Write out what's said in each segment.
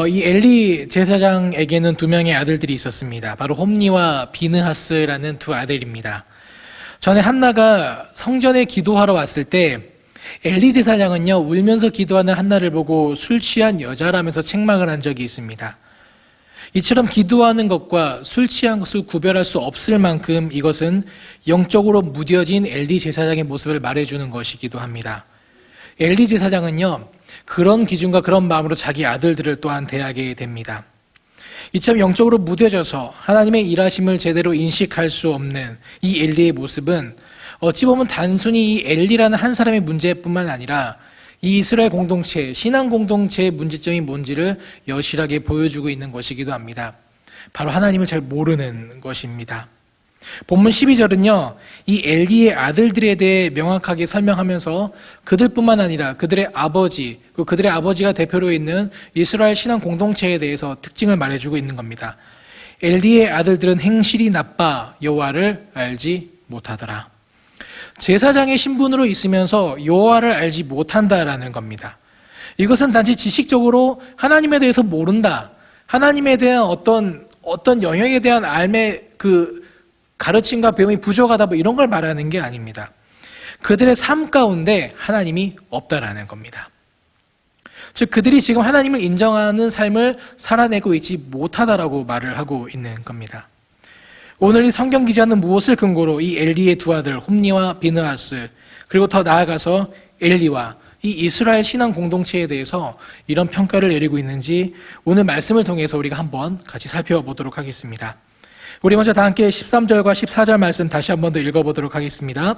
이 엘리 제사장에게는 두 명의 아들들이 있었습니다. 바로 홈니와 비느하스라는 두 아들입니다. 전에 한나가 성전에 기도하러 왔을 때 엘리 제사장은요, 울면서 기도하는 한나를 보고 술 취한 여자라면서 책망을 한 적이 있습니다. 이처럼 기도하는 것과 술 취한 것을 구별할 수 없을 만큼 이것은 영적으로 무뎌진 엘리 제사장의 모습을 말해주는 것이기도 합니다. 엘리 제사장은요, 그런 기준과 그런 마음으로 자기 아들들을 또한 대하게 됩니다. 이처럼 영적으로 무뎌져서 하나님의 일하심을 제대로 인식할 수 없는 이 엘리의 모습은 어찌 보면 단순히 이 엘리라는 한 사람의 문제뿐만 아니라 이 이스라엘 공동체, 신앙 공동체의 문제점이 뭔지를 여실하게 보여주고 있는 것이기도 합니다. 바로 하나님을 잘 모르는 것입니다. 본문 12절은요, 이 엘리의 아들들에 대해 명확하게 설명하면서 그들뿐만 아니라 그들의 아버지, 그들의 아버지가 대표로 있는 이스라엘 신앙 공동체에 대해서 특징을 말해주고 있는 겁니다. 엘리의 아들들은 행실이 나빠 여호와를 알지 못하더라. 제사장의 신분으로 있으면서 여호와를 알지 못한다라는 겁니다. 이것은 단지 지식적으로 하나님에 대해서 모른다, 하나님에 대한 어떤 영역에 대한 알매 가르침과 배움이 부족하다, 이런 걸 말하는 게 아닙니다. 그들의 삶 가운데 하나님이 없다라는 겁니다. 즉 그들이 지금 하나님을 인정하는 삶을 살아내고 있지 못하다라고 말을 하고 있는 겁니다. 오늘 이 성경 기자는 무엇을 근거로 이 엘리의 두 아들 홈니와 비느하스, 그리고 더 나아가서 엘리와 이 이스라엘 신앙 공동체에 대해서 이런 평가를 내리고 있는지 오늘 말씀을 통해서 우리가 한번 같이 살펴보도록 하겠습니다. 우리 먼저 다 함께 13절과 14절 말씀 다시 한번 더 읽어보도록 하겠습니다.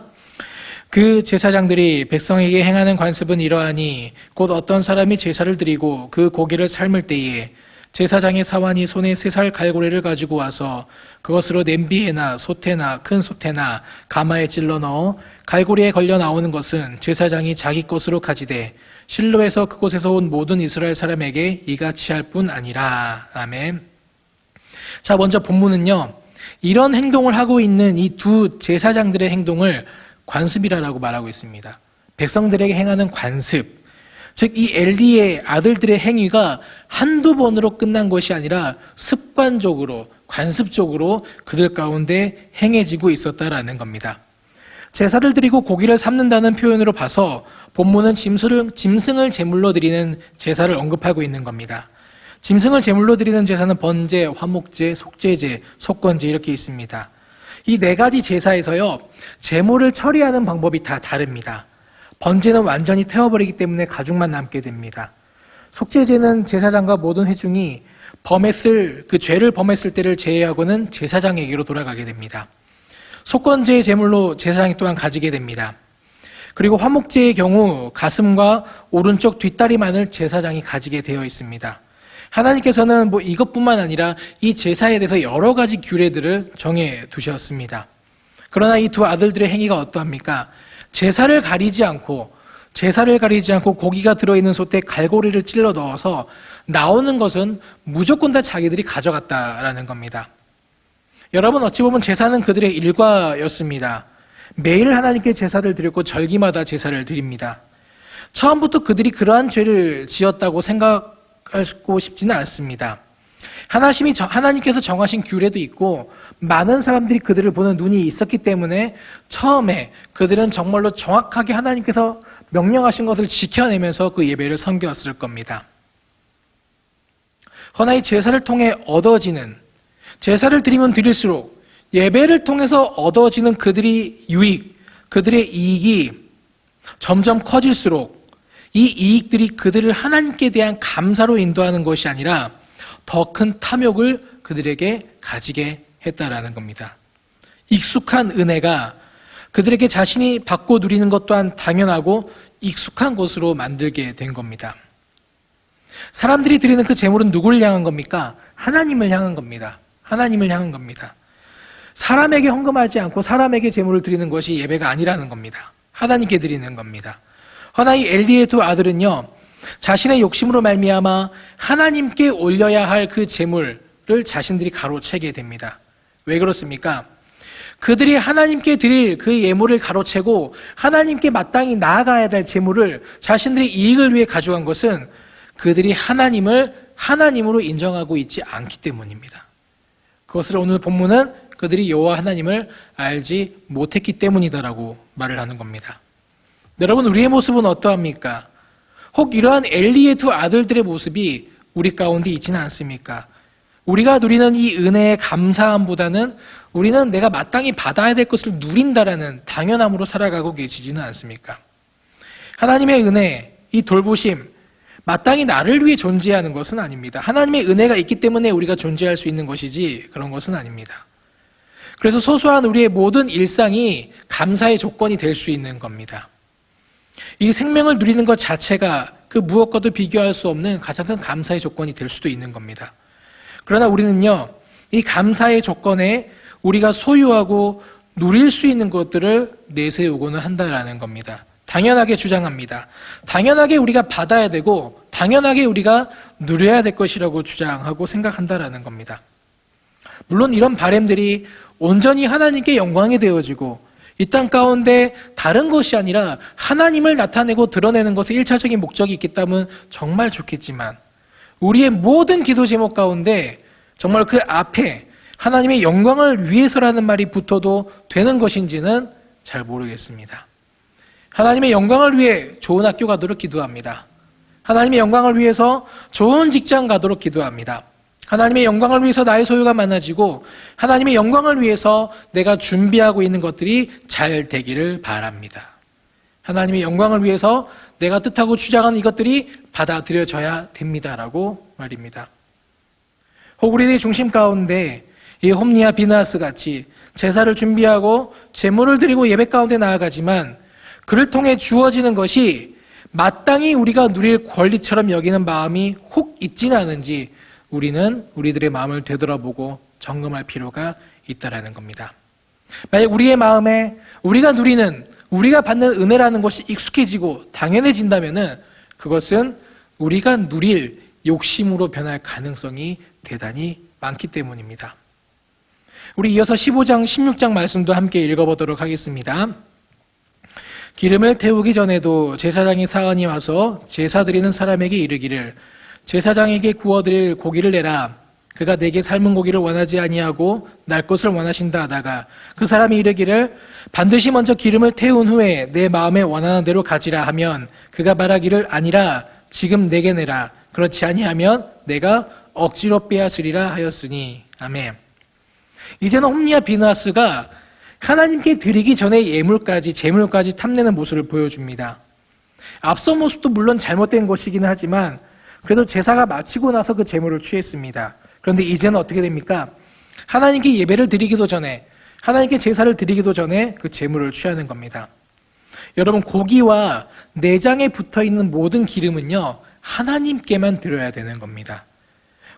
그 제사장들이 백성에게 행하는 관습은 이러하니 곧 어떤 사람이 제사를 드리고 그 고기를 삶을 때에 제사장의 사환이 손에 3살 갈고리를 가지고 와서 그것으로 냄비에나 솥에나 큰 솥에나 가마에 찔러 넣어 갈고리에 걸려 나오는 것은 제사장이 자기 것으로 가지되 실로에서 그곳에서 온 모든 이스라엘 사람에게 이같이 할 뿐 아니라. 아멘. 자, 먼저 본문은요, 이런 행동을 하고 있는 이 두 제사장들의 행동을 관습이라고 말하고 있습니다. 백성들에게 행하는 관습, 즉 이 엘리의 아들들의 행위가 한두 번으로 끝난 것이 아니라 습관적으로, 관습적으로 그들 가운데 행해지고 있었다라는 겁니다. 제사를 드리고 고기를 삶는다는 표현으로 봐서 본문은 짐승을 제물로 드리는 제사를 언급하고 있는 겁니다. 짐승을 제물로 드리는 제사는 번제, 화목제, 속죄제, 속건제 이렇게 있습니다. 이 4가지 제사에서요, 제물을 처리하는 방법이 다 다릅니다. 번제는 완전히 태워버리기 때문에 가죽만 남게 됩니다. 속죄제는 제사장과 모든 회중이 죄를 범했을 때를 제외하고는 제사장에게로 돌아가게 됩니다. 속건제의 제물로 제사장이 또한 가지게 됩니다. 그리고 화목제의 경우 가슴과 오른쪽 뒷다리만을 제사장이 가지게 되어 있습니다. 하나님께서는 이것뿐만 아니라 이 제사에 대해서 여러 가지 규례들을 정해 두셨습니다. 그러나 이 두 아들들의 행위가 어떠합니까? 제사를 가리지 않고 고기가 들어있는 솥에 갈고리를 찔러 넣어서 나오는 것은 무조건 다 자기들이 가져갔다라는 겁니다. 여러분, 어찌 보면 제사는 그들의 일과였습니다. 매일 하나님께 제사를 드렸고 절기마다 제사를 드립니다. 처음부터 그들이 그러한 죄를 지었다고 생각하고 싶지는 않습니다. 하나님께서 정하신 규례도 있고 많은 사람들이 그들을 보는 눈이 있었기 때문에 처음에 그들은 정말로 정확하게 하나님께서 명령하신 것을 지켜내면서 그 예배를 섬겼을 겁니다. 그러나 이 제사를 통해 얻어지는, 제사를 드리면 드릴수록 예배를 통해서 얻어지는 그들의 이익이 점점 커질수록 이 이익들이 그들을 하나님께 대한 감사로 인도하는 것이 아니라 더 큰 탐욕을 그들에게 가지게 했다라는 겁니다. 익숙한 은혜가 그들에게 자신이 받고 누리는 것 또한 당연하고 익숙한 것으로 만들게 된 겁니다. 사람들이 드리는 그 제물은 누구를 향한 겁니까? 하나님을 향한 겁니다. 하나님을 향한 겁니다. 사람에게 헌금하지 않고 사람에게 제물을 드리는 것이 예배가 아니라는 겁니다. 하나님께 드리는 겁니다. 그러나 이 엘리의 두 아들은요, 자신의 욕심으로 말미암아 하나님께 올려야 할 그 제물을 자신들이 가로채게 됩니다. 왜 그렇습니까? 그들이 하나님께 드릴 그 예물을 가로채고 하나님께 마땅히 나아가야 될 제물을 자신들의 이익을 위해 가져간 것은 그들이 하나님을 하나님으로 인정하고 있지 않기 때문입니다. 그것을 오늘 본문은 그들이 여호와 하나님을 알지 못했기 때문이다라고 말을 하는 겁니다. 여러분, 우리의 모습은 어떠합니까? 혹 이러한 엘리의 두 아들들의 모습이 우리 가운데 있지는 않습니까? 우리가 누리는 이 은혜의 감사함보다는 우리는 내가 마땅히 받아야 될 것을 누린다라는 당연함으로 살아가고 계시지는 않습니까? 하나님의 은혜, 이 돌보심, 마땅히 나를 위해 존재하는 것은 아닙니다. 하나님의 은혜가 있기 때문에 우리가 존재할 수 있는 것이지 그런 것은 아닙니다. 그래서 소소한 우리의 모든 일상이 감사의 조건이 될 수 있는 겁니다. 이 생명을 누리는 것 자체가 그 무엇과도 비교할 수 없는 가장 큰 감사의 조건이 될 수도 있는 겁니다. 그러나 우리는요, 이 감사의 조건에 우리가 소유하고 누릴 수 있는 것들을 내세우고는 한다라는 겁니다. 당연하게 주장합니다. 당연하게 우리가 받아야 되고 당연하게 우리가 누려야 될 것이라고 주장하고 생각한다라는 겁니다. 물론 이런 바램들이 온전히 하나님께 영광이 되어지고 이 땅 가운데 다른 것이 아니라 하나님을 나타내고 드러내는 것에 1차적인 목적이 있겠다면 정말 좋겠지만 우리의 모든 기도 제목 가운데 정말 그 앞에 하나님의 영광을 위해서라는 말이 붙어도 되는 것인지는 잘 모르겠습니다. 하나님의 영광을 위해 좋은 학교 가도록 기도합니다. 하나님의 영광을 위해서 좋은 직장 가도록 기도합니다. 하나님의 영광을 위해서 나의 소유가 많아지고 하나님의 영광을 위해서 내가 준비하고 있는 것들이 잘 되기를 바랍니다. 하나님의 영광을 위해서 내가 뜻하고 주장하는 이것들이 받아들여져야 됩니다라고 말입니다. 혹 우리의 중심 가운데 이 홈리와 비느하스 같이 제사를 준비하고 제물을 드리고 예배 가운데 나아가지만 그를 통해 주어지는 것이 마땅히 우리가 누릴 권리처럼 여기는 마음이 혹 있지는 않은지 우리는 우리들의 마음을 되돌아보고 점검할 필요가 있다라는 겁니다. 만약 우리의 마음에 우리가 누리는, 우리가 받는 은혜라는 것이 익숙해지고 당연해진다면은 그것은 우리가 누릴 욕심으로 변할 가능성이 대단히 많기 때문입니다. 우리 이어서 15장, 16장 말씀도 함께 읽어보도록 하겠습니다. 기름을 태우기 전에도 제사장이 사은이 와서 제사 드리는 사람에게 이르기를 제사장에게 구워드릴 고기를 내라. 그가 내게 삶은 고기를 원하지 아니하고 날 것을 원하신다 하다가 그 사람이 이르기를 반드시 먼저 기름을 태운 후에 내 마음에 원하는 대로 가지라 하면 그가 말하기를 아니라 지금 내게 내라. 그렇지 아니하면 내가 억지로 빼앗으리라 하였으니. 아멘. 이제는 홈리와 비느하스가 하나님께 드리기 전에 예물까지 제물까지 탐내는 모습을 보여줍니다. 앞서 모습도 물론 잘못된 것이기는 하지만 그래도 제사가 마치고 나서 그 제물을 취했습니다. 그런데 이제는 어떻게 됩니까? 하나님께 예배를 드리기도 전에, 하나님께 제사를 드리기도 전에 그 제물을 취하는 겁니다. 여러분, 고기와 내장에 붙어있는 모든 기름은요, 하나님께만 드려야 되는 겁니다.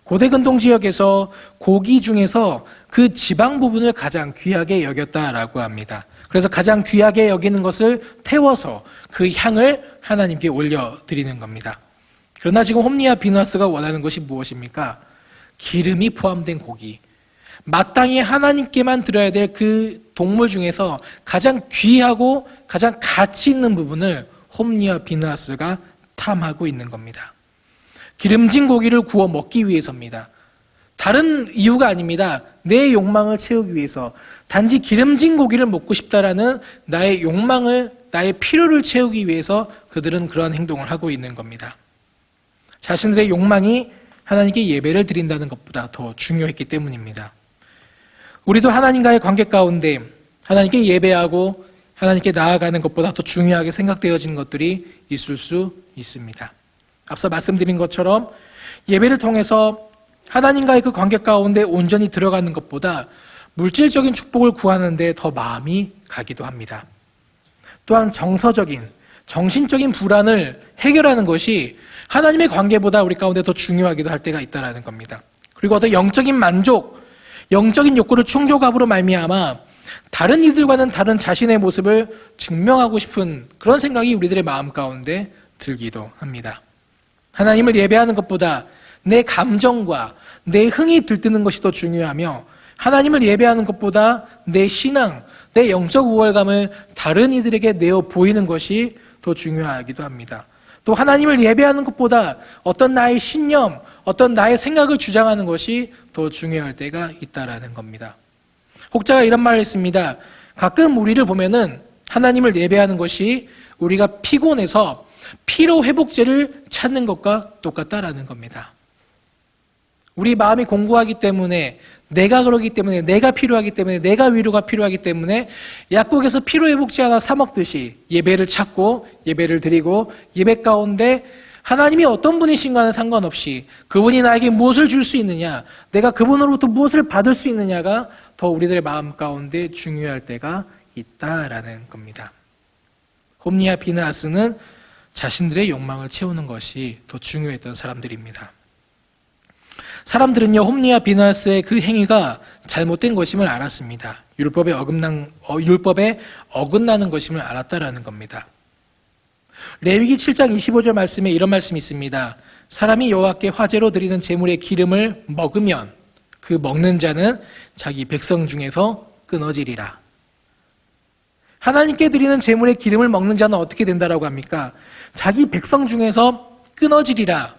고대 근동 지역에서 고기 중에서 그 지방 부분을 가장 귀하게 여겼다라고 합니다. 그래서 가장 귀하게 여기는 것을 태워서 그 향을 하나님께 올려드리는 겁니다. 그러나 지금 홈리와 비느하스가 원하는 것이 무엇입니까? 기름이 포함된 고기, 마땅히 하나님께만 드려야 될 그 동물 중에서 가장 귀하고 가장 가치 있는 부분을 홈리와 비느하스가 탐하고 있는 겁니다. 기름진 고기를 구워 먹기 위해서입니다. 다른 이유가 아닙니다. 내 욕망을 채우기 위해서, 단지 기름진 고기를 먹고 싶다라는 나의 욕망을, 나의 필요를 채우기 위해서 그들은 그러한 행동을 하고 있는 겁니다. 자신들의 욕망이 하나님께 예배를 드린다는 것보다 더 중요했기 때문입니다. 우리도 하나님과의 관계 가운데 하나님께 예배하고 하나님께 나아가는 것보다 더 중요하게 생각되어지는 것들이 있을 수 있습니다. 앞서 말씀드린 것처럼 예배를 통해서 하나님과의 그 관계 가운데 온전히 들어가는 것보다 물질적인 축복을 구하는 데 더 마음이 가기도 합니다. 또한 정서적인, 정신적인 불안을 해결하는 것이 하나님의 관계보다 우리 가운데 더 중요하기도 할 때가 있다는 겁니다. 그리고 어떤 영적인 만족, 영적인 욕구를 충족함으로 말미암아 다른 이들과는 다른 자신의 모습을 증명하고 싶은 그런 생각이 우리들의 마음 가운데 들기도 합니다. 하나님을 예배하는 것보다 내 감정과 내 흥이 들뜨는 것이 더 중요하며 하나님을 예배하는 것보다 내 신앙, 내 영적 우월감을 다른 이들에게 내어 보이는 것이 더 중요하기도 합니다. 또 하나님을 예배하는 것보다 어떤 나의 신념, 어떤 나의 생각을 주장하는 것이 더 중요할 때가 있다라는 겁니다. 혹자가 이런 말을 했습니다. 가끔 우리를 보면은 하나님을 예배하는 것이 우리가 피곤해서 피로회복제를 찾는 것과 똑같다라는 겁니다. 우리 마음이 공고하기 때문에, 내가 그러기 때문에, 내가 필요하기 때문에, 내가 위로가 필요하기 때문에 약국에서 피로회복제 하나 사 먹듯이 예배를 찾고 예배를 드리고 예배 가운데 하나님이 어떤 분이신가는 상관없이 그분이 나에게 무엇을 줄 수 있느냐, 내가 그분으로부터 무엇을 받을 수 있느냐가 더 우리들의 마음 가운데 중요할 때가 있다라는 겁니다. 홈리와 비느하스는 자신들의 욕망을 채우는 것이 더 중요했던 사람들입니다. 사람들은요, 홈리와 비느하스의 그 행위가 잘못된 것임을 알았습니다. 율법에 어긋나는 것임을 알았다라는 겁니다. 레위기 7장 25절 말씀에 이런 말씀이 있습니다. 사람이 여호와께 화제로 드리는 제물의 기름을 먹으면 그 먹는 자는 자기 백성 중에서 끊어지리라. 하나님께 드리는 제물의 기름을 먹는 자는 어떻게 된다라고 합니까? 자기 백성 중에서 끊어지리라.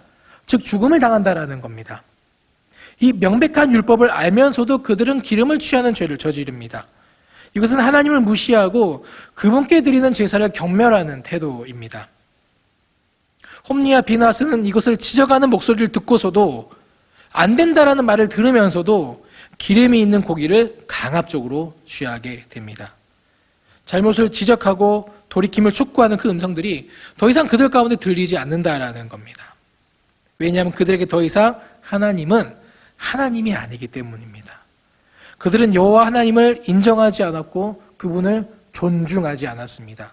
즉 죽음을 당한다라는 겁니다. 이 명백한 율법을 알면서도 그들은 기름을 취하는 죄를 저지릅니다. 이것은 하나님을 무시하고 그분께 드리는 제사를 경멸하는 태도입니다. 홈리와 비느하스는 이것을 지적하는 목소리를 듣고서도 안 된다라는 말을 들으면서도 기름이 있는 고기를 강압적으로 취하게 됩니다. 잘못을 지적하고 돌이킴을 촉구하는 그 음성들이 더 이상 그들 가운데 들리지 않는다라는 겁니다. 왜냐하면 그들에게 더 이상 하나님은 하나님이 아니기 때문입니다. 그들은 여호와 하나님을 인정하지 않았고 그분을 존중하지 않았습니다.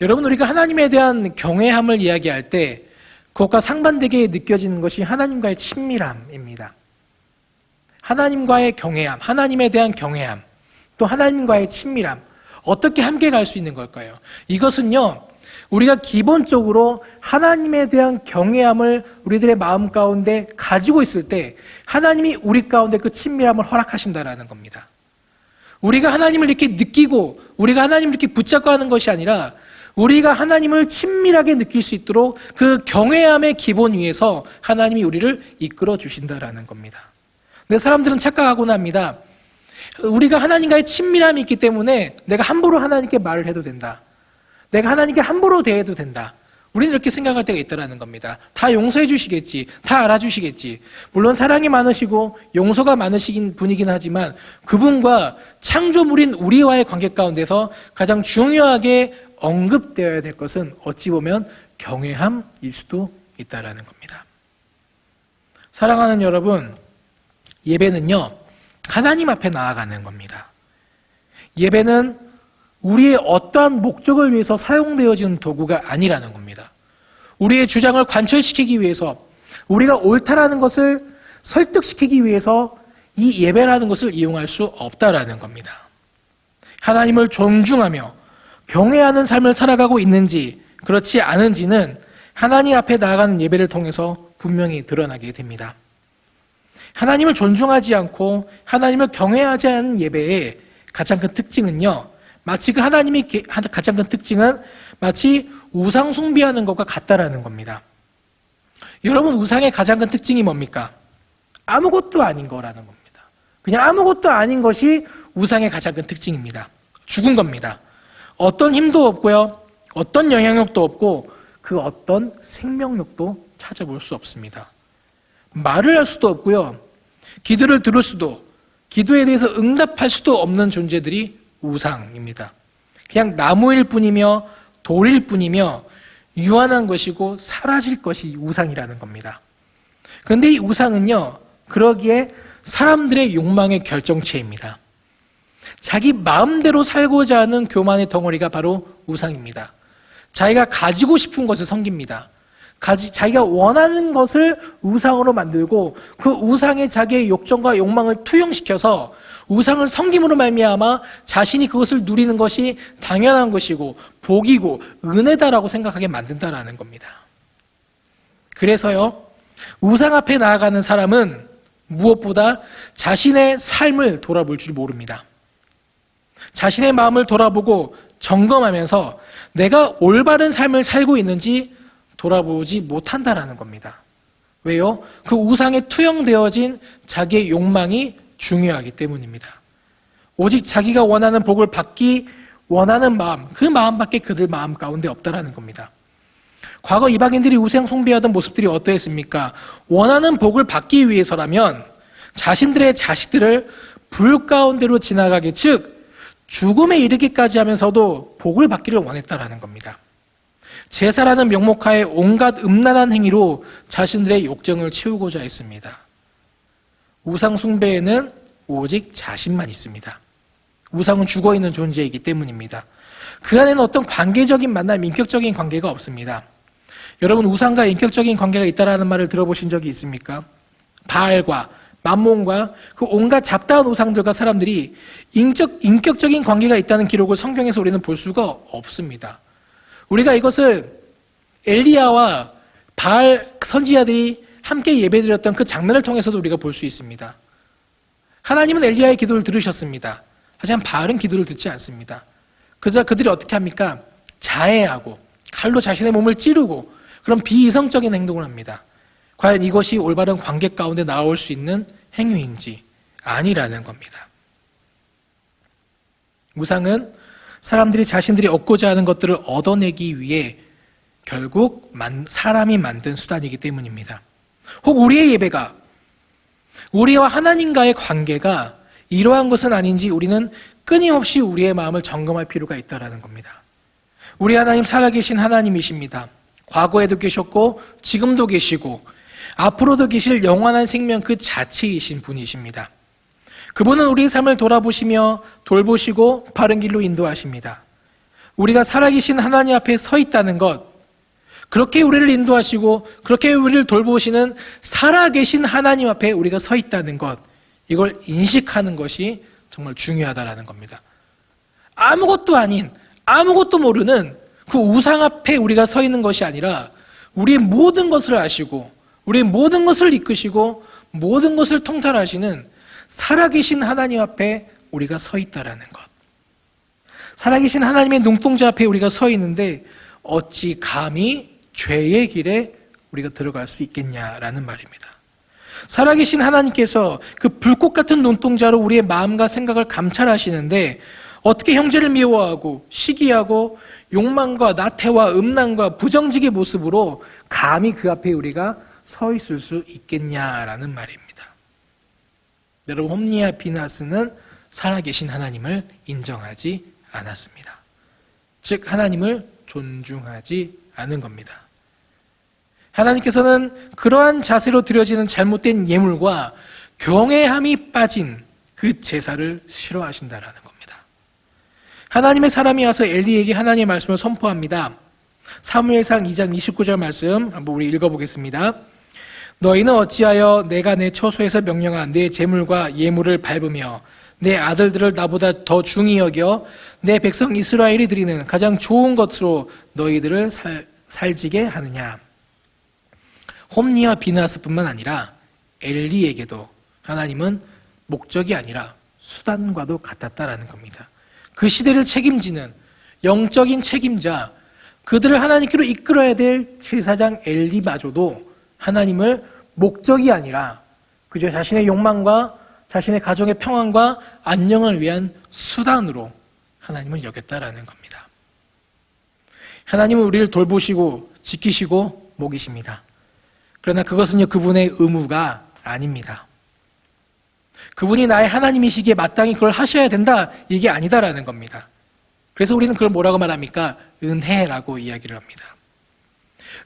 여러분, 우리가 하나님에 대한 경외함을 이야기할 때 그것과 상반되게 느껴지는 것이 하나님과의 친밀함입니다. 하나님과의 경외함, 하나님에 대한 경외함, 또 하나님과의 친밀함, 어떻게 함께 갈 수 있는 걸까요? 이것은요, 우리가 기본적으로 하나님에 대한 경외함을 우리들의 마음 가운데 가지고 있을 때 하나님이 우리 가운데 그 친밀함을 허락하신다라는 겁니다. 우리가 하나님을 이렇게 느끼고 우리가 하나님을 이렇게 붙잡고 하는 것이 아니라 우리가 하나님을 친밀하게 느낄 수 있도록 그 경외함의 기본 위에서 하나님이 우리를 이끌어 주신다라는 겁니다. 근데 사람들은 착각하곤 합니다. 우리가 하나님과의 친밀함이 있기 때문에 내가 함부로 하나님께 말을 해도 된다. 내가 하나님께 함부로 대해도 된다. 우리는 이렇게 생각할 때가 있다는 겁니다. 다 용서해 주시겠지. 다 알아주시겠지. 물론 사랑이 많으시고 용서가 많으신 분이긴 하지만 그분과 창조물인 우리와의 관계 가운데서 가장 중요하게 언급되어야 될 것은 어찌 보면 경외함일 수도 있다는 겁니다. 사랑하는 여러분, 예배는요, 하나님 앞에 나아가는 겁니다. 예배는 우리의 어떠한 목적을 위해서 사용되어지는 도구가 아니라는 겁니다. 우리의 주장을 관철시키기 위해서, 우리가 옳다라는 것을 설득시키기 위해서 이 예배라는 것을 이용할 수 없다라는 겁니다. 하나님을 존중하며 경외하는 삶을 살아가고 있는지 그렇지 않은지는 하나님 앞에 나아가는 예배를 통해서 분명히 드러나게 됩니다. 하나님을 존중하지 않고 하나님을 경외하지 않은 예배의 가장 큰 특징은요, 마치 그 하나님이 가장 큰 특징은 마치 우상 숭배하는 것과 같다라는 겁니다. 여러분, 우상의 가장 큰 특징이 뭡니까? 아무것도 아닌 거라는 겁니다. 그냥 아무것도 아닌 것이 우상의 가장 큰 특징입니다. 죽은 겁니다. 어떤 힘도 없고요, 어떤 영향력도 없고 그 어떤 생명력도 찾아볼 수 없습니다. 말을 할 수도 없고요, 기도를 들을 수도, 기도에 대해서 응답할 수도 없는 존재들이 우상입니다. 그냥 나무일 뿐이며 돌일 뿐이며 유한한 것이고 사라질 것이 우상이라는 겁니다. 그런데 이 우상은요, 그러기에 사람들의 욕망의 결정체입니다. 자기 마음대로 살고자 하는 교만의 덩어리가 바로 우상입니다. 자기가 가지고 싶은 것을 섬깁니다. 자기가 원하는 것을 우상으로 만들고 그 우상에 자기의 욕정과 욕망을 투영시켜서 우상을 섬김으로 말미암아 자신이 그것을 누리는 것이 당연한 것이고 복이고 은혜다라고 생각하게 만든다라는 겁니다. 그래서요, 우상 앞에 나아가는 사람은 무엇보다 자신의 삶을 돌아볼 줄 모릅니다. 자신의 마음을 돌아보고 점검하면서 내가 올바른 삶을 살고 있는지 돌아보지 못한다라는 겁니다. 왜요? 그 우상에 투영되어진 자기의 욕망이 중요하기 때문입니다. 오직 자기가 원하는 복을 받기 원하는 마음, 그 마음밖에 그들 마음 가운데 없다라는 겁니다. 과거 이방인들이 우상 숭배하던 모습들이 어떠했습니까? 원하는 복을 받기 위해서라면 자신들의 자식들을 불 가운데로 지나가게, 즉 죽음에 이르기까지 하면서도 복을 받기를 원했다라는 겁니다. 제사라는 명목하에 온갖 음란한 행위로 자신들의 욕정을 채우고자 했습니다. 우상 숭배에는 오직 자신만 있습니다. 우상은 죽어있는 존재이기 때문입니다. 그 안에는 어떤 관계적인 만남, 인격적인 관계가 없습니다. 여러분, 우상과 인격적인 관계가 있다라는 말을 들어보신 적이 있습니까? 바알과 맘몬과 그 온갖 잡다한 우상들과 사람들이 인격적인 관계가 있다는 기록을 성경에서 우리는 볼 수가 없습니다. 우리가 이것을 엘리야와 바알 선지자들이 함께 예배드렸던 그 장면을 통해서도 우리가 볼 수 있습니다. 하나님은 엘리야의 기도를 들으셨습니다. 하지만 바알은 기도를 듣지 않습니다. 그저 그들이 어떻게 합니까? 자해하고 칼로 자신의 몸을 찌르고 그런 비이성적인 행동을 합니다. 과연 이것이 올바른 관계 가운데 나올 수 있는 행위인지 아니라는 겁니다. 우상은 사람들이 자신들이 얻고자 하는 것들을 얻어내기 위해 결국 사람이 만든 수단이기 때문입니다. 혹 우리의 예배가, 우리와 하나님과의 관계가 이러한 것은 아닌지 우리는 끊임없이 우리의 마음을 점검할 필요가 있다는 겁니다. 우리 하나님 살아계신 하나님이십니다. 과거에도 계셨고 지금도 계시고 앞으로도 계실 영원한 생명 그 자체이신 분이십니다. 그분은 우리의 삶을 돌아보시며 돌보시고 바른 길로 인도하십니다. 우리가 살아계신 하나님 앞에 서 있다는 것, 그렇게 우리를 인도하시고 그렇게 우리를 돌보시는 살아계신 하나님 앞에 우리가 서 있다는 것, 이걸 인식하는 것이 정말 중요하다라는 겁니다. 아무것도 아닌, 아무것도 모르는 그 우상 앞에 우리가 서 있는 것이 아니라 우리의 모든 것을 아시고 우리의 모든 것을 이끄시고 모든 것을 통달하시는 살아계신 하나님 앞에 우리가 서 있다라는 것. 살아계신 하나님의 눈동자 앞에 우리가 서 있는데 어찌 감히 죄의 길에 우리가 들어갈 수 있겠냐라는 말입니다. 살아계신 하나님께서 그 불꽃 같은 눈동자로 우리의 마음과 생각을 감찰하시는데 어떻게 형제를 미워하고 시기하고 욕망과 나태와 음란과 부정직의 모습으로 감히 그 앞에 우리가 서 있을 수 있겠냐라는 말입니다. 여러분, 홈니와 비나스는 살아계신 하나님을 인정하지 않았습니다. 즉 하나님을 존중하지 않은 겁니다. 하나님께서는 그러한 자세로 드려지는 잘못된 예물과 경외함이 빠진 그 제사를 싫어하신다라는 겁니다. 하나님의 사람이 와서 엘리에게 하나님의 말씀을 선포합니다. 사무엘상 2장 29절 말씀 한번 우리 읽어보겠습니다. 너희는 어찌하여 내가 내 처소에서 명령한 내 제물과 예물을 밟으며 내 아들들을 나보다 더 중히 여겨 내 백성 이스라엘이 드리는 가장 좋은 것으로 너희들을 살지게 하느냐. 홈니와 비나스뿐만 아니라 엘리에게도 하나님은 목적이 아니라 수단과도 같았다라는 겁니다. 그 시대를 책임지는 영적인 책임자, 그들을 하나님께로 이끌어야 될 제사장 엘리마저도 하나님을 목적이 아니라 그저 자신의 욕망과 자신의 가정의 평안과 안녕을 위한 수단으로 하나님을 여겼다라는 겁니다. 하나님은 우리를 돌보시고 지키시고 먹이십니다. 그러나 그것은요, 그분의 의무가 아닙니다. 그분이 나의 하나님이시기에 마땅히 그걸 하셔야 된다, 이게 아니다라는 겁니다. 그래서 우리는 그걸 뭐라고 말합니까? 은혜라고 이야기를 합니다.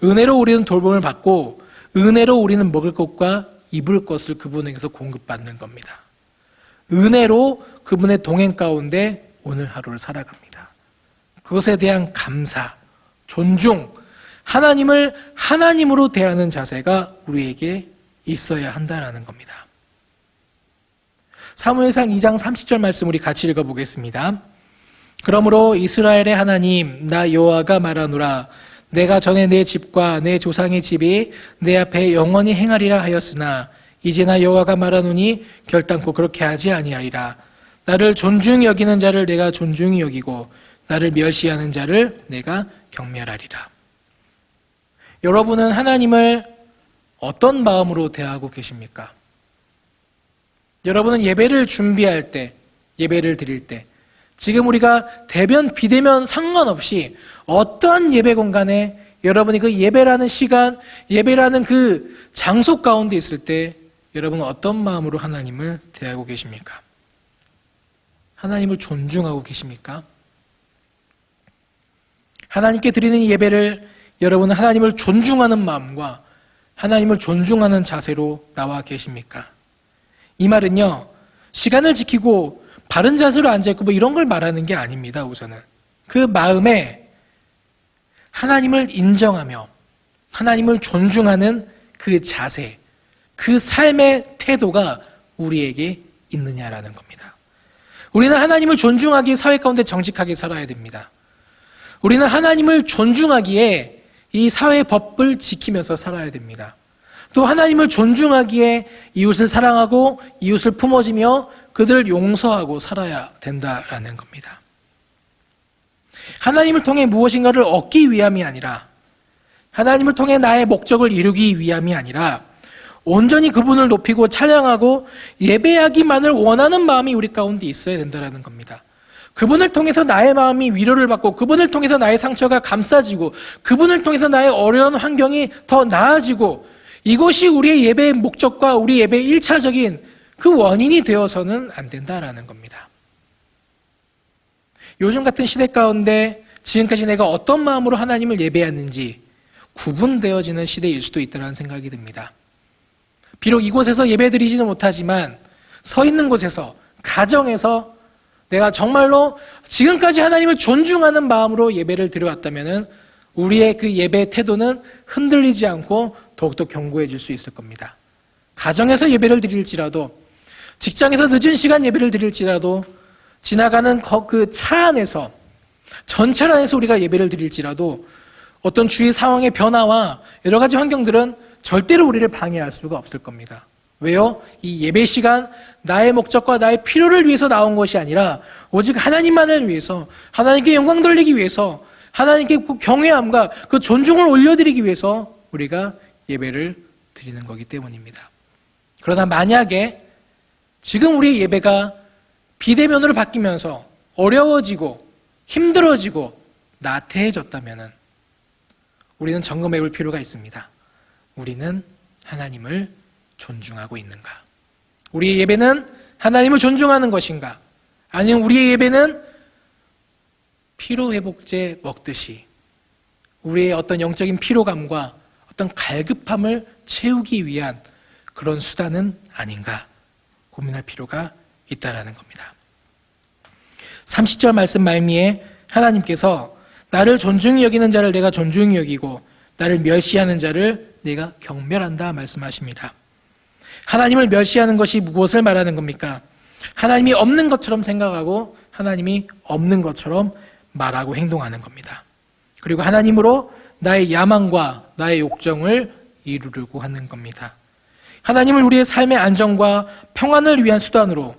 은혜로 우리는 돌봄을 받고 은혜로 우리는 먹을 것과 입을 것을 그분에게서 공급받는 겁니다. 은혜로 그분의 동행 가운데 오늘 하루를 살아갑니다. 그것에 대한 감사, 존중, 하나님을 하나님으로 대하는 자세가 우리에게 있어야 한다는 겁니다. 사무엘상 2장 30절 말씀 우리 같이 읽어보겠습니다. 그러므로 이스라엘의 하나님 나 여호와가 말하노라 내가 전에 내 집과 내 조상의 집이 내 앞에 영원히 행하리라 하였으나 이제 나 여호와가 말하노니 결단코 그렇게 하지 아니하리라. 나를 존중히 여기는 자를 내가 존중히 여기고 나를 멸시하는 자를 내가 경멸하리라. 여러분은 하나님을 어떤 마음으로 대하고 계십니까? 여러분은 예배를 준비할 때, 예배를 드릴 때, 지금 우리가 대면, 비대면 상관없이 어떠한 예배 공간에 여러분이 그 예배라는 시간, 예배라는 그 장소 가운데 있을 때 여러분은 어떤 마음으로 하나님을 대하고 계십니까? 하나님을 존중하고 계십니까? 하나님께 드리는 예배를 여러분은 하나님을 존중하는 마음과 하나님을 존중하는 자세로 나와 계십니까? 이 말은요, 시간을 지키고 바른 자세로 앉아있고 뭐 이런 걸 말하는 게 아닙니다. 우선은 그 마음에 하나님을 인정하며 하나님을 존중하는 그 자세, 그 삶의 태도가 우리에게 있느냐라는 겁니다. 우리는 하나님을 존중하기에 사회 가운데 정직하게 살아야 됩니다. 우리는 하나님을 존중하기에 이 사회 법을 지키면서 살아야 됩니다. 또 하나님을 존중하기에 이웃을 사랑하고 이웃을 품어주며 그들을 용서하고 살아야 된다라는 겁니다. 하나님을 통해 무엇인가를 얻기 위함이 아니라, 하나님을 통해 나의 목적을 이루기 위함이 아니라 온전히 그분을 높이고 찬양하고 예배하기만을 원하는 마음이 우리 가운데 있어야 된다는 겁니다. 그분을 통해서 나의 마음이 위로를 받고, 그분을 통해서 나의 상처가 감싸지고, 그분을 통해서 나의 어려운 환경이 더 나아지고, 이것이 우리의 예배의 목적과 우리 예배의 1차적인 그 원인이 되어서는 안 된다라는 겁니다. 요즘 같은 시대 가운데 지금까지 내가 어떤 마음으로 하나님을 예배했는지 구분되어지는 시대일 수도 있다는 생각이 듭니다. 비록 이곳에서 예배드리지는 못하지만 서 있는 곳에서, 가정에서 내가 정말로 지금까지 하나님을 존중하는 마음으로 예배를 드려왔다면 우리의 그 예배 태도는 흔들리지 않고 더욱더 견고해질 수 있을 겁니다. 가정에서 예배를 드릴지라도, 직장에서 늦은 시간 예배를 드릴지라도, 지나가는 그 차 안에서, 전철 안에서 우리가 예배를 드릴지라도 어떤 주위 상황의 변화와 여러 가지 환경들은 절대로 우리를 방해할 수가 없을 겁니다. 왜요? 이 예배 시간, 나의 목적과 나의 필요를 위해서 나온 것이 아니라 오직 하나님만을 위해서, 하나님께 영광 돌리기 위해서, 하나님께 그 경외함과 그 존중을 올려드리기 위해서 우리가 예배를 드리는 거기 때문입니다. 그러나 만약에 지금 우리의 예배가 비대면으로 바뀌면서 어려워지고 힘들어지고 나태해졌다면 우리는 점검해 볼 필요가 있습니다. 우리는 하나님을 존중하고 있는가? 우리의 예배는 하나님을 존중하는 것인가? 아니면 우리의 예배는 피로회복제 먹듯이 우리의 어떤 영적인 피로감과 어떤 갈급함을 채우기 위한 그런 수단은 아닌가 고민할 필요가 있다라는 겁니다. 30절 말씀 말미에 하나님께서 나를 존중히 여기는 자를 내가 존중히 여기고 나를 멸시하는 자를 내가 경멸한다 말씀하십니다. 하나님을 멸시하는 것이 무엇을 말하는 겁니까? 하나님이 없는 것처럼 생각하고 하나님이 없는 것처럼 말하고 행동하는 겁니다. 그리고 하나님으로 나의 야망과 나의 욕정을 이루려고 하는 겁니다. 하나님을 우리의 삶의 안정과 평안을 위한 수단으로,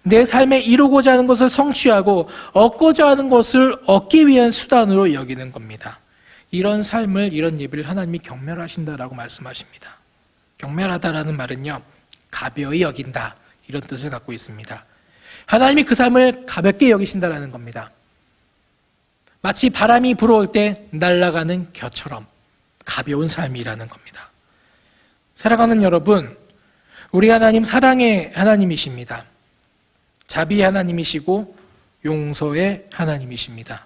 내 삶에 이루고자 하는 것을 성취하고 얻고자 하는 것을 얻기 위한 수단으로 여기는 겁니다. 이런 삶을, 이런 예배를 하나님이 경멸하신다라고 말씀하십니다. 경멸하다라는 말은요, 가벼이 여긴다, 이런 뜻을 갖고 있습니다. 하나님이 그 삶을 가볍게 여기신다라는 겁니다. 마치 바람이 불어올 때 날아가는 겨처럼 가벼운 삶이라는 겁니다. 사랑하는 여러분, 우리 하나님 사랑의 하나님이십니다. 자비의 하나님이시고 용서의 하나님이십니다.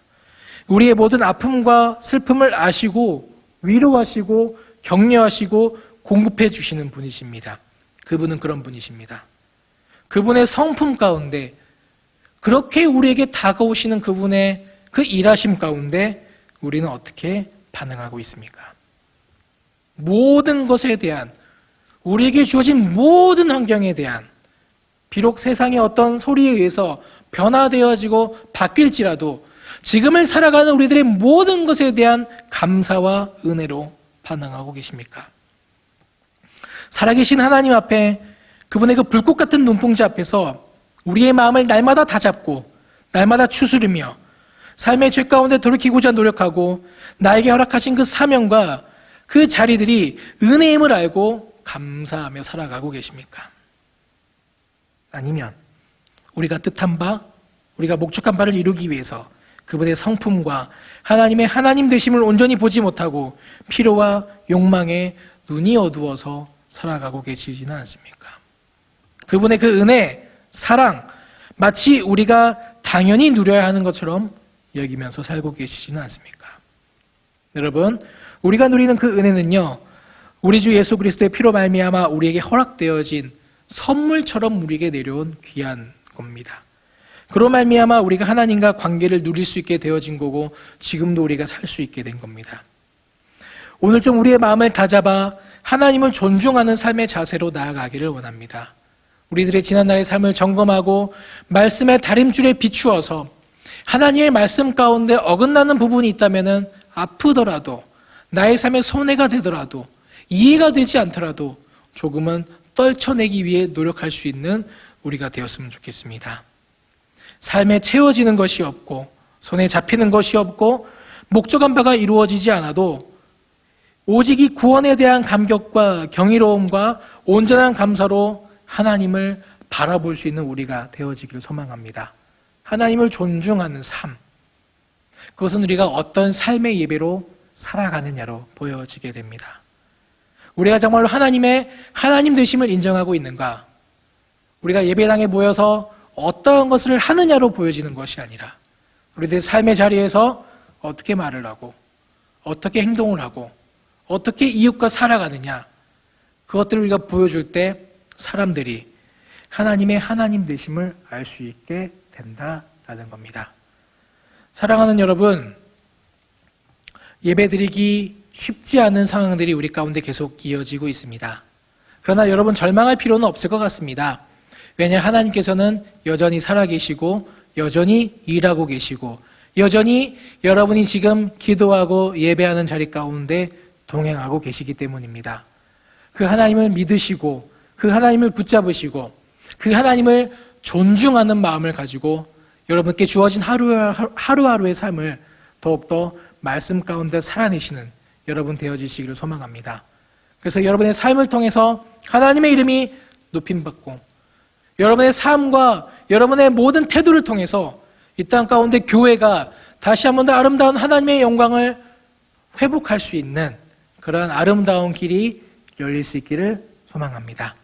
우리의 모든 아픔과 슬픔을 아시고 위로하시고 격려하시고 공급해 주시는 분이십니다. 그분은 그런 분이십니다. 그분의 성품 가운데, 그렇게 우리에게 다가오시는 그분의 그 일하심 가운데 우리는 어떻게 반응하고 있습니까? 모든 것에 대한, 우리에게 주어진 모든 환경에 대한, 비록 세상의 어떤 소리에 의해서 변화되어지고 바뀔지라도 지금을 살아가는 우리들의 모든 것에 대한 감사와 은혜로 반응하고 계십니까? 살아계신 하나님 앞에, 그분의 그 불꽃 같은 눈동자 앞에서 우리의 마음을 날마다 다잡고 날마다 추스르며 삶의 죄 가운데 돌이키고자 노력하고 나에게 허락하신 그 사명과 그 자리들이 은혜임을 알고 감사하며 살아가고 계십니까? 아니면 우리가 뜻한 바, 우리가 목적한 바를 이루기 위해서 그분의 성품과 하나님의 하나님 되심을 온전히 보지 못하고 피로와 욕망에 눈이 어두워서 살아가고 계시지는 않습니까? 그분의 그 은혜, 사랑, 마치 우리가 당연히 누려야 하는 것처럼 여기면서 살고 계시지는 않습니까? 여러분, 우리가 누리는 그 은혜는요, 우리 주 예수 그리스도의 피로 말미암아 우리에게 허락되어진 선물처럼 우리에게 내려온 귀한 겁니다. 그로 말미암아 우리가 하나님과 관계를 누릴 수 있게 되어진 거고 지금도 우리가 살 수 있게 된 겁니다. 오늘 좀 우리의 마음을 다잡아 하나님을 존중하는 삶의 자세로 나아가기를 원합니다. 우리들의 지난날의 삶을 점검하고 말씀의 다림줄에 비추어서 하나님의 말씀 가운데 어긋나는 부분이 있다면 아프더라도 나의 삶에 손해가 되더라도 이해가 되지 않더라도 조금은 떨쳐내기 위해 노력할 수 있는 우리가 되었으면 좋겠습니다. 삶에 채워지는 것이 없고 손에 잡히는 것이 없고 목적한 바가 이루어지지 않아도 오직 이 구원에 대한 감격과 경이로움과 온전한 감사로 하나님을 바라볼 수 있는 우리가 되어지기를 소망합니다. 하나님을 존중하는 삶, 그것은 우리가 어떤 삶의 예배로 살아가느냐로 보여지게 됩니다. 우리가 정말로 하나님의 하나님 되심을 인정하고 있는가? 우리가 예배당에 모여서 어떠한 것을 하느냐로 보여지는 것이 아니라 우리들의 삶의 자리에서 어떻게 말을 하고 어떻게 행동을 하고 어떻게 이웃과 살아가느냐, 그것들을 우리가 보여줄 때 사람들이 하나님의 하나님 되심을 알 수 있게 된다라는 겁니다. 사랑하는 여러분, 예배드리기 쉽지 않은 상황들이 우리 가운데 계속 이어지고 있습니다. 그러나 여러분 절망할 필요는 없을 것 같습니다. 왜냐, 하나님께서는 여전히 살아계시고 여전히 일하고 계시고 여전히 여러분이 지금 기도하고 예배하는 자리 가운데 동행하고 계시기 때문입니다. 그 하나님을 믿으시고 그 하나님을 붙잡으시고 그 하나님을 존중하는 마음을 가지고 여러분께 주어진 하루하루의 삶을 더욱더 말씀 가운데 살아내시는 여러분 되어지시기를 소망합니다. 그래서 여러분의 삶을 통해서 하나님의 이름이 높임받고 여러분의 삶과 여러분의 모든 태도를 통해서 이 땅 가운데 교회가 다시 한 번 더 아름다운 하나님의 영광을 회복할 수 있는 그러한 아름다운 길이 열릴 수 있기를 소망합니다.